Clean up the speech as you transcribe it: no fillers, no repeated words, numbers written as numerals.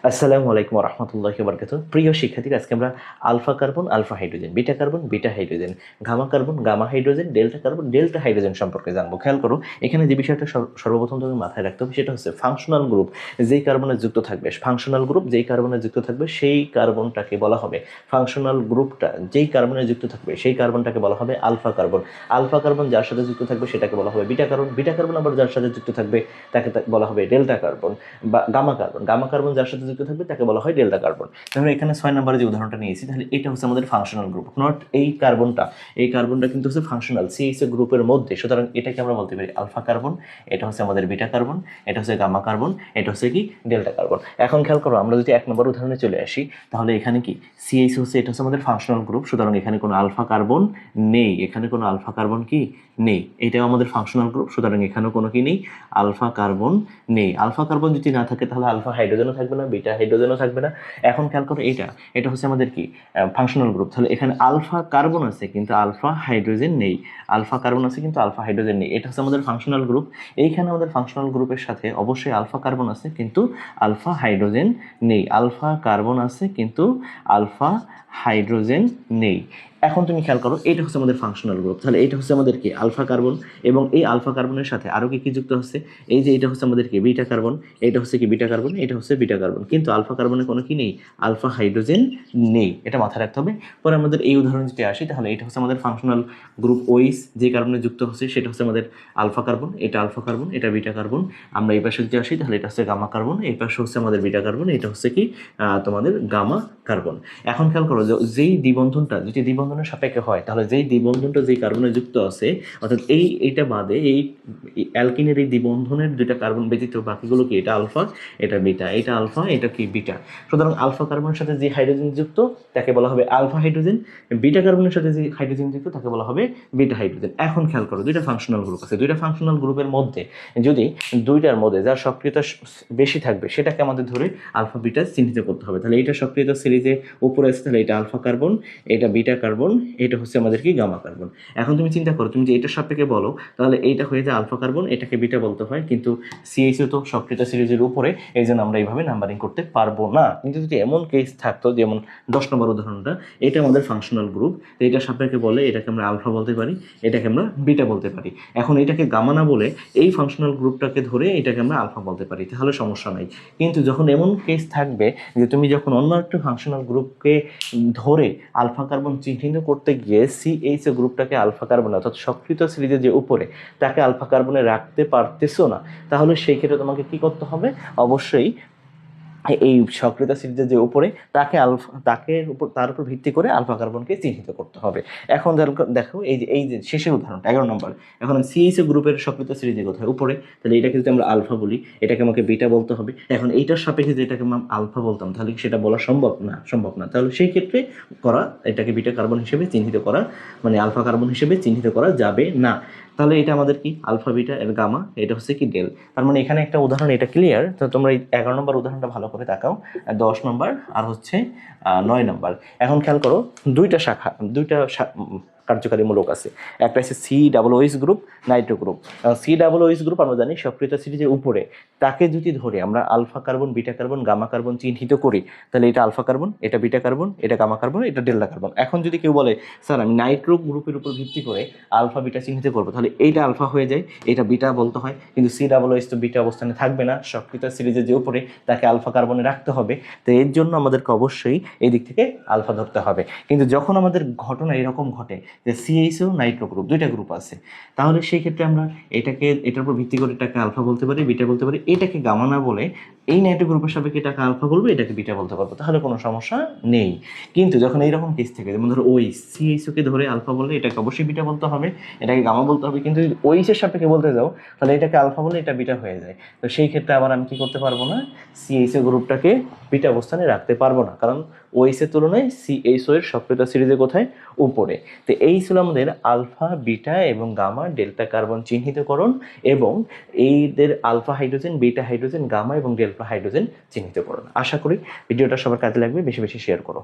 আসসালামু আলাইকুম ওয়া রাহমাতুল্লাহি ওয়া বারাকাতুহু। প্রিয় শিক্ষার্থীরা, আজকে আমরা alpha carbon, alpha hydrogen, beta carbon, beta hydrogen, gamma carbon, gamma hydrogen, delta carbon, delta hydrogen সম্পর্কে জানবো। খেয়াল করো, এখানে যে বিষয়টা সর্বপ্রথম তুমি মাথায় রাখতে হবে সেটা হচ্ছে ফাংশনাল গ্রুপ যেই কার্বনে যুক্ত থাকবে, ফাংশনাল গ্রুপ যেই কার্বনে যুক্ত থাকবে সেই কার্বনটাকে বলা হবে, ফাংশনাল গ্রুপটা যেই কার্বনে যুক্ত থাকবে সেই কার্বনটাকে বলা হবে আলফা কার্বন। আলফা কার্বন যার সাথে যুক্ত থাকবে সেটাকে বলা হবে বিটা কার্বন। বিটা কার্বন আবার যার সাথে যুক্ত থাকবে তাকে বলা হবে ডেল্টা কার্বন বা গামা কার্বন। গামা কার্বন যার সাথে যুক্ত থাকবে তাকে বলা হয় ডেল্টা কার্বন। তাহলে এখানে 6 নম্বরে যে উদাহরণটা নিয়েছি, তাহলে এটা হচ্ছে আমাদের ফাংশনাল গ্রুপ। নট এই কার্বনটা কিন্তু হচ্ছে ফাংশনাল সিএইচএ গ্রুপের মধ্যে, সুতরাং এটাকে আমরা বলতে পারি আলফা কার্বন, এটা হচ্ছে আমাদের বিটা কার্বন, এটা হচ্ছে গামা কার্বন, এটা হচ্ছে কি ডেল্টা কার্বন। এখন খেয়াল করো, আমরা যদি 1 নম্বর উদাহরণে চলে আসি, তাহলে এখানে কি সিএইচ হচ্ছে, এটা হচ্ছে আমাদের ফাংশনাল গ্রুপ, সুতরাং এখানে কোনো আলফা কার্বন নেই, এখানে কোনো আলফা কার্বন কি নেই, এটাও আমাদের ফাংশনাল গ্রুপ, সুতরাং এখানেও কোনো কি নেই, আলফা কার্বন নেই। আলফা কার্বন যদি না থাকে তাহলে আলফা হাইড্রোজেনও থাকবে না, বিটা হাইড্রোজেনও থাকবে না। এখন খেয়াল করো, এটা হচ্ছে আমাদের কি ফাংশনাল গ্রুপ, তাহলে এখানে আলফা কার্বন আছে কিন্তু আলফা হাইড্রোজেন নেই, আলফা কার্বন আছে কিন্তু আলফা হাইড্রোজেন নেই, এটা হচ্ছে আমাদের ফাংশনাল গ্রুপ। এইখানে আমাদের ফাংশনাল গ্রুপের সাথে অবশ্যই আলফা কার্বন আছে কিন্তু আলফা হাইড্রোজেন নেই, আলফা কার্বন আছে কিন্তু আলফা হাইড্রোজেন নেই। এখন তুমি খেয়াল করো, এটা হচ্ছে আমাদের ফাংশনাল গ্রুপ, তাহলে এটা হচ্ছে আমাদের কি আলফা কার্বন, এবং এই আলফা কার্বনের সাথে আরও কি কি যুক্ত হচ্ছে, এই যে এটা হচ্ছে আমাদের কি বিটা কার্বন, এটা হচ্ছে কি বিটা কার্বন, এটা হচ্ছে বিটা কার্বন, কিন্তু আলফা কার্বনে কোনো কি নেই, আলফা হাইড্রোজেন নেই, এটা মাথায় রাখতে হবে। পরে আমাদের এই উদাহরণ যদি আসি, তাহলে এটা হচ্ছে আমাদের ফাংশনাল গ্রুপ ওইস, যে কার্বনে যুক্ত হচ্ছে সেটা হচ্ছে আমাদের আলফা কার্বন, এটা আলফা কার্বন, এটা বিটা কার্বন। আমরা এই পাশে যদি আসি, তাহলে এটা হচ্ছে গামা কার্বন, এই পাশে হচ্ছে আমাদের বিটা কার্বন, এটা হচ্ছে কি তোমাদের গামা কার্বন। এখন খেয়াল করো, যেই দ্বিবন্ধনটা যদি দ্বিবন্ধনের সাপেক্ষে হয়, তাহলে যেই দ্বিবন্ধনটা যেই কার্বনে যুক্ত আছে, অর্থাৎ এইটা বাদে এই অ্যালকিনের এই দ্বিবন্ধনের দুইটা কার্বন ব্যতীত বাকিগুলো কি, এটা আলফা, এটা বিটা, এটা আলফা, এটা কি বিটা। সুতরাং আলফা কার্বনের সাথে যে হাইড্রোজেন যুক্ত তাকে বলা হবে আলফা হাইড্রোজেন, বিটা কার্বনের সাথে যে হাইড্রোজেন যুক্ত তাকে বলা হবে বিটা হাইড্রোজেন। এখন খেয়াল করো, দুইটা ফাংশনাল গ্রুপ আছে, দুইটা ফাংশনাল গ্রুপের মধ্যে যদি দুইটার মধ্যে যার সক্রিয়তা বেশি থাকবে সেটাকে আমাদের ধরে আলফা বিটা চিহ্নিত করতে হবে। তাহলে এটা সক্রিয়তা সিরিজে উপরে আছে, তাহলে এটা আলফা কার্বন, এটা বিটা কার্বন, এটা হচ্ছে আমাদের কি গামা কার্বন। এখন তুমি চিন্তা করো, তুমি যে এটার সাপেক্ষে বলো, তাহলে এইটা হয়ে যায় আলফা কার্বন, এটাকে বিটা বলতে হয়, কিন্তু সিএইচও তো সক্রিয়তা সিরিজের উপরে, এই জন্য আমরা এইভাবে নাম্বারিং করতে পারবো না। কিন্তু যদি এমন কেস থাকতো, যেমন 10 নম্বর উদাহরণটা, এটা আমাদের ফাংশনাল গ্রুপ, তো এটার সাপেক্ষে বলে এটাকে আমরা আলফা বলতে পারি, এটাকে আমরা বিটা বলতে পারি। এখন এটাকে গামা না বলে এই ফাংশনাল গ্রুপটাকে ধরে এটাকে আমরা আলফা বলতে পারি, তাহলে সমস্যা নাই। কিন্তু যখন এমন কেস থাকবে যে তুমি যখন অন্য একটা ফাংশনাল গ্রুপকে ধরে আলফা কার্বন চিহ্নিত করতে গিয়ে সিএইচ গ্রুপটাকে আলফা কার্বন অর্থাৎ সক্রিয় সিরিজের যে উপরে তাকে আলফা কার্বনে রাখতে পারতেছো না, তাহলে সেই ক্ষেত্রে তোমাকে কি করতে হবে, অবশ্যই এই সক্রিয়তা সিরিজের যে উপরে তার উপর ভিত্তি করে আলফা কার্বনকে চিহ্নিত করতে হবে। এখন দেখো, এই যে শেষের উদাহরণটা 11 নম্বর, এখন সিএইচ গ্রুপের সক্রিয়তা সিরিজে কোথায় উপরে, তাহলে এটাকে যদি আমরা আলফা বলি, এটাকে আমাকে বিটা বলতে হবে। এখন এইটার সাপেক্ষে যেটাকে আমরা আলফা বলতাম, তাহলে সেটা বলা সম্ভব না, তাহলে সেই ক্ষেত্রে এটাকে বিটা কার্বন হিসেবে চিহ্নিত করা, মানে আলফা কার্বন হিসেবে চিহ্নিত করা যাবে না। তাহলে এটা আমাদের কি আলফা বিটা এর গামা, এটা হচ্ছে কি ডেল। তার মানে এখানে একটা উদাহরণ, এটা ক্লিয়ার। তো তোমরা এই 11 নম্বর উদাহরণটা ভালো করে তাকাও, 10 নম্বর আর হচ্ছে 9 নম্বর। এখন খেয়াল করো, দুইটা কার্যকারী মূলক আছে, একটা হচ্ছে COOH group, nitro group. COOH group আমরা জানি সক্রিয়তা সিরিজের উপরে, তাকে যদি ধরে আমরা alpha carbon, beta carbon, gamma carbon চিহ্নিত করি, তাহলে এটা আলফা কার্বন, এটা বিটা কার্বন, এটা গামা কার্বন, এটা ডেল্টা কার্বন। এখন যদি কেউ বলে স্যার আমি নাইট্রো গ্রুপের উপর ভিত্তি করে আলফা বিটা চিহ্নিত করবো, তাহলে এইটা আলফা হয়ে যায়, এটা বিটা বলতে হয়, কিন্তু COOH তো বিটা অবস্থানে থাকবে না, সক্রিয়তা সিরিজের যে উপরে তাকে আলফা কার্বনে রাখতে হবে, তো এর জন্য আমাদেরকে অবশ্যই এই দিক থেকে আলফা ধরতে হবে। কিন্তু যখন আমাদের ঘটনা এরকম ঘটে যে সিএইচও নাইট্রো গ্রুপ, দুইটা গ্রুপ আছে, তাহলে সেই ক্ষেত্রে আমরা এটার উপর ভিত্তি করে এটাকে আলফা বলতে পারি, বিটা বলতে পারি, এটাকে গামা না বলে এই নাইট্রো গ্রুপের সাপেক্ষে এটাকে আলফা বলবো, এটাকে বিটা বলতে পারবো, তাহলে কোনো সমস্যা নেই। কিন্তু যখন এইরকম কেস থেকে, যেমন ধরো ওই সিএইচওকে ধরে আলফা বললে এটাকে অবশ্যই বিটা বলতে হবে, এটাকে গামা বলতে হবে, কিন্তু যদি ওইসের সাপেক্ষে বলতে যাও, তাহলে এটাকে আলফা বলে এটা বিটা হয়ে যায়। তো সেই ক্ষেত্রে আবার আমি কি করতে পারবো না, সিএইচও গ্রুপটাকে বিটা অবস্থানে রাখতে পারবো না, কারণ ওইসের তুলনায় সিএইচও এর সক্রিয়তা সিরিজে কোথায়, উপরে। তো এই ছিল আমাদের আলফা, বিটা এবং গামা ডেল্টা কার্বন চিহ্নিতকরণ, এবং এইদের alpha hydrogen, beta hydrogen, gamma এবং ডেল্টা হাইড্রোজেন চিহ্নিতকরণ। আশা করি ভিডিওটা সবার কাজে লাগবে, বেশি বেশি শেয়ার করো।